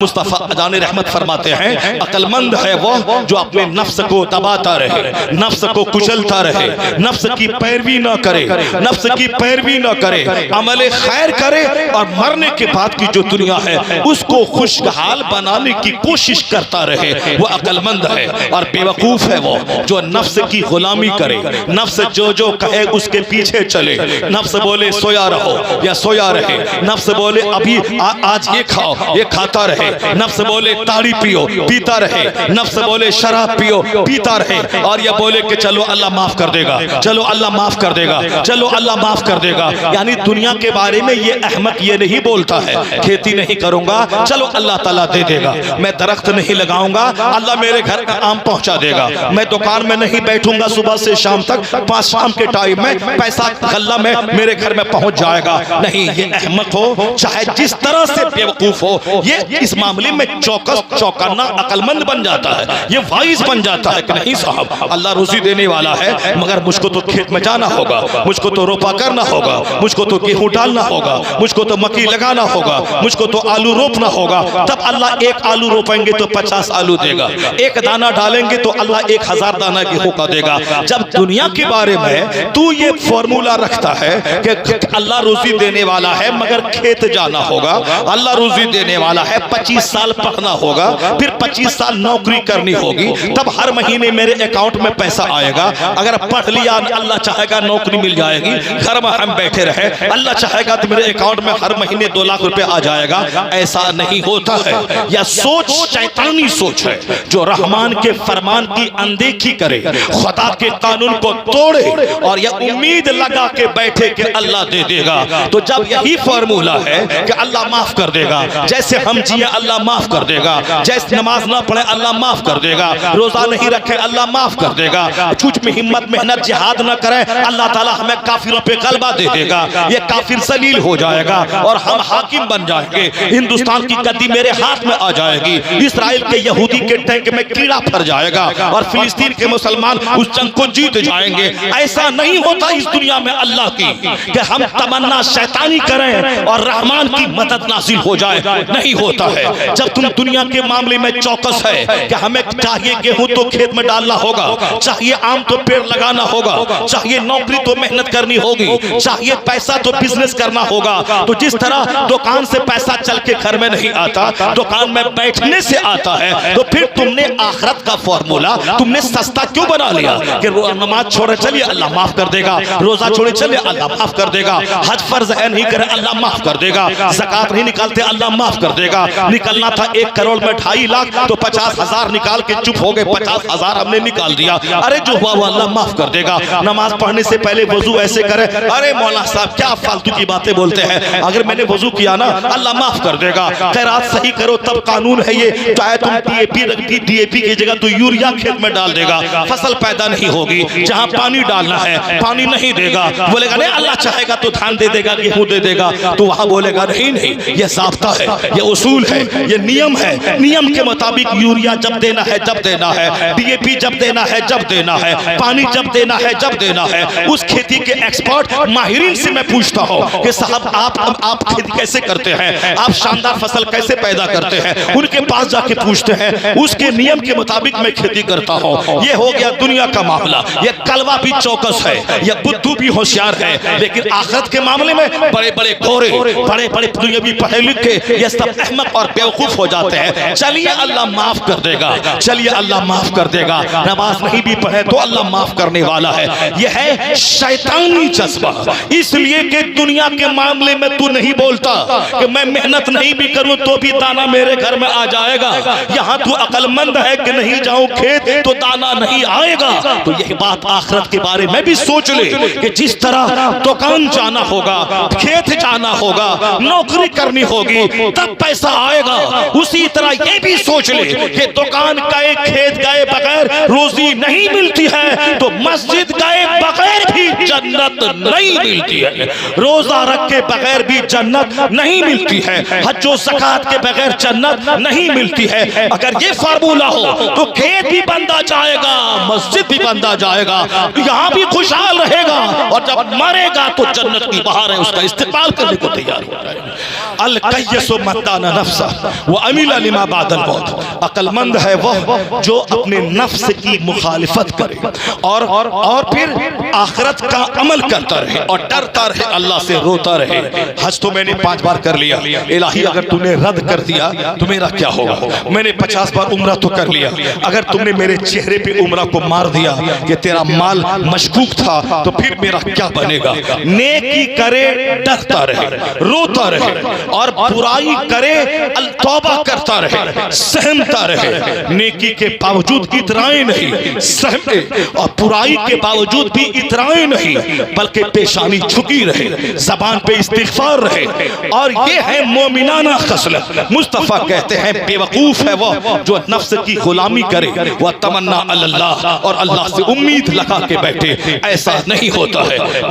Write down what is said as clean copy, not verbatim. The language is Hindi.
मुस्तफा जाने रहमत फरमाते हैं, अक्लमंद है वो जो अपने नफ्स को दबाता रहे, नफ्स को कुचलता रहे, नफ्स की पैरवी न करे, नफ्स की पैरवी न करे, अमल खैर करे और मरने के बाद की जो दुनिया है उसको खुशहाल बनाने की कोशिश करता रहे, वो अक्लमंद है। और बेवकूफ है वो जो नफ्स की गुलामी करे, नफ्स जो जो कहे उसके पीछे चले, नफ्स बोले सोया रहो या सोया रहे, नफ्स बोले अभी आज ये खाओ ये खाता रहे, नफ्स बोले ताड़ी पियो पीता रहे, नफ्स बोले शराब पियो पीता रहे, और ये बोले कि चलो अल्लाह माफ कर देगा, चलो अल्लाह माफ कर देगा, चलो अल्लाह माफ कर देगा। यानी दुनिया के बारे में ये अहमक ये नहीं बोलता है, खेती नहीं करूंगा चलो अल्लाह ताला दे देगा, मैं दरख्त नहीं लगाऊंगा अल्लाह मेरे घर का आम पहुंचा देगा, मैं दुकान में नहीं बैठूंगा सुबह से शाम तक, 5 शाम के टाइम में पैसा गल्ला में मेरे घर में पहुंच जाएगा। नहीं, ये अहमक हो चाहे जिस तरह से बेवकूफ हो, ये इस मामले में चौकस चौकन्ना अक्लमंद बन जाता है, ये वाइज बन जाता है कि नहीं साहब अल्लाह रोजी देने वाला है, मगर मुझको तो खेत में जाना होगा, मुझको तो रोपा करना होगा, मुझको तो गेहूं डालना होगा, मुझको तो मक्की लगाना होगा, मुझको तो आलू रोपना होगा। तब अल्लाह एक आलू रोपेंगे तो 50 आलू देगा, एक दाना डालेंगे तो अल्लाह 1000 दाना गेहूं का देगा। जब दुनिया के बारे में तू ये फॉर्मूला रखता है कि अल्लाह रोजी देने वाला है मगर खेत जाना होगा, अल्लाह रोजी देने वाला है 25 साल पढ़ना होगा, फिर 25 साल नौकरी करनी होगी, तब हर महीने मेरे अकाउंट में पैसा आएगा। अगर पढ़ लिया अल्लाह चाहेगा नौकरी मिल जाएगी, घर में हम बैठे रहे अल्लाह चाहेगा तो मेरे अकाउंट में हर महीने 2 लाख रुपए आ जाएगा। ऐसा नहीं होता है। यह सोच शैतानी सोच है जो रहमान के फरमान की अनदेखी करे, खुदा के कानून को तोड़े और यह उम्मीद लगा के बैठे कि अल्लाह दे देगा। तो जब यही फॉर्मूला है कि अल्लाह माफ कर देगा, जैसे हम जिए अल्लाह माफ कर देगा, जैसे नमाज ना पढ़े अल्लाह माफ कर देगा, रोजा नहीं रखे अल्लाह माफ कर देगा, कुछ में हिम्मत मेहनत जिहाद ना करे अल्लाह ताला हमें काफिरों पे गलबा दे देगा, ये काफिर जलील हो जाएगा और हम हाकिम बन जाएंगे, हिंदुस्तान की गद्दी मेरे हाथ में आ जाएगी, इसराइल के यहूदी के टैंक में कीड़ा फर जाएगा और फिलिस्तीन के मुसलमान उस जंग को जीत जाएंगे। ऐसा नहीं होता इस दुनिया में अल्लाह की कि हम तमन्ना शैतानी करें और रहमान की मदद नासिल हो जाए, नहीं होता है। जब तुम दुनिया के मामले में चौकस है कि हमें चाहिए गेहूं तो खेत में डालना होगा, चाहिए आम तो पेड़ लगाना होगा, चाहिए नौकरी तो मेहनत करनी होगी, चाहिए पैसा तो बिजनेस करना होगा, तो जिस तरह दुकान से पैसा चल के घर में नहीं आता, दुकान में बैठने से आता है, तो फिर तुमने आखिरत का फॉर्मूला तुमने सस्ता क्यों बना लिया कि नमाज छोड़े चलिए अल्लाह माफ कर देगा, रोजा छोड़े चलिए अल्लाह माफ कर देगा, हज फर्ज है नहीं करे अल्लाह माफ कर देगा, ज़कात नहीं निकालते अल्लाह माफ कर देगा, निकलना था 1 करोड़ में 2.5 लाख तो 50,000 निकाल के चुप हो गए, 50,000 हमने निकाल दिया, अरे जो हुआ वो अल्लाह माफ कर देगा। नमाज पढ़ने से पहले वजू ऐसे करे, अरे मौलाना साहब क्या फालतू की बातें बोलते हैं, अगर मैंने वजू किया ना अल्लाह माफ कर देगा। खैरात सही करो तब कानून है ये, चाहे तुम डीएपी की जगह तो यूरिया खेत में डाल देगा, फसल पैदा नहीं होगी, जहां पानी डालना है पानी नहीं देगा, बोलेगा नहीं अल्लाह चाहेगा तो धान दे देगा गेहूं दे देगा, तो वहां बोलेगा नहीं नहीं ये ज़ाब्ता है, ये उसूल है, ये नियम है, नियम के मुताबिक यूरिया जब देना है जब देना है, डीएपी जब देना है जब देना है, पानी जब देना है जब देना है। उस खेती के एक्सपर्ट माहिरीन से मैं पूछता हूं कि साहब आप खेती कैसे करते हैं, आप शानदार फसल कैसे पैदा करते हैं, उनके पास जाके पूछते हैं, उसके नियम के मुताबिक मैं खेती करता हूं। ये हो गया दुनिया का मामला। ये कलवा भी चौकस है, ये बुद्धू भी होशियार है, लेकिन आखिरत के मामले में बड़े बड़े गोरे बड़े बड़े दुनियावी पढ़े लिखे ये सब अहमक और बेवकूफ हो जाते हैं। चलिए अल्लाह माफ कर देगा, चलिए अल्लाह माफ कर देगा, नमाज नहीं भी पढ़े तो अल्लाह माफ करने वाला है। यह है शैतानी जज्बा। इसलिए कि दुनिया के मामले में तू नहीं बोलता कि मैं मेहनत नहीं भी करूं तो भी दाना मेरे घर में आ जाएगा। यहां तू अक्लमंद है कि नहीं जाऊं खेत तो दाना नहीं आएगा। तो यही बात आखिरत के बारे में भी सोच ले कि जिस तरह दुकान जाना होगा, खेत जाना होगा, नौकरी करनी होगी तब पैसा आएगा, उसी तरह ये भी सोच ले कि दुकान गए खेत गए बगैर रोजी नहीं मिलती है तो मस्जिद गए बगैर भी जन्नत नहीं मिलती है, रोजा रख के बगैर भी जन्नत नहीं मिलती है, हज और ज़कात के बगैर जन्नत नहीं मिलती है। अगर ये फार्मूला हो तो खेत भी बंदा जाएगा, मस्जिद भी बंदा जाएगा, यहाँ भी खुशहाल रहेगा, और जब मरेगा तो जन्नत की बहार है, उसका इस्तेमाल करने को तैयार हो जाएगा। अल कय्यसु मत्ताना नफ्सा व अमिला लिमा बादल मौत। अक्लमंद है वह जो अपने नफ्स की मुखालिफत करे और फिर आखिरत का अमल करता रहे और डरता रहे, अल्लाह से रोता रहे। हज तो मैंने 5 बार कर लिया, इलाही अगर तूने रद्द कर दिया तो मेरा क्या होगा। मैंने 50 बार उम्रा तो कर लिया, अगर तुमने मेरे चेहरे पे उम्रा को मार दिया कि तेरा माल मशकूक था तो फिर मेरा क्या बनेगा। नेकी करे डरता रहे, रोता रहे, और बुराई करे तौबा करता रहे, सहमता रहे। नेकी के बावजूद इतराए नहीं, सहमे, और बुराई के बावजूद भी इतराए नहीं, बल्कि पेशानी झुकी रहे, जबान पे इस्तिग़फ़ार रहे। और ये है मोमिनाना खसलत। मुस्तफ़ा कहते हैं बेवकूफ है वह जो नफ्स की गुलामी करे, वह तमन्ना अल्लाह और अल्लाह से उम्मीद लगा के बैठे, ऐसा नहीं होता है।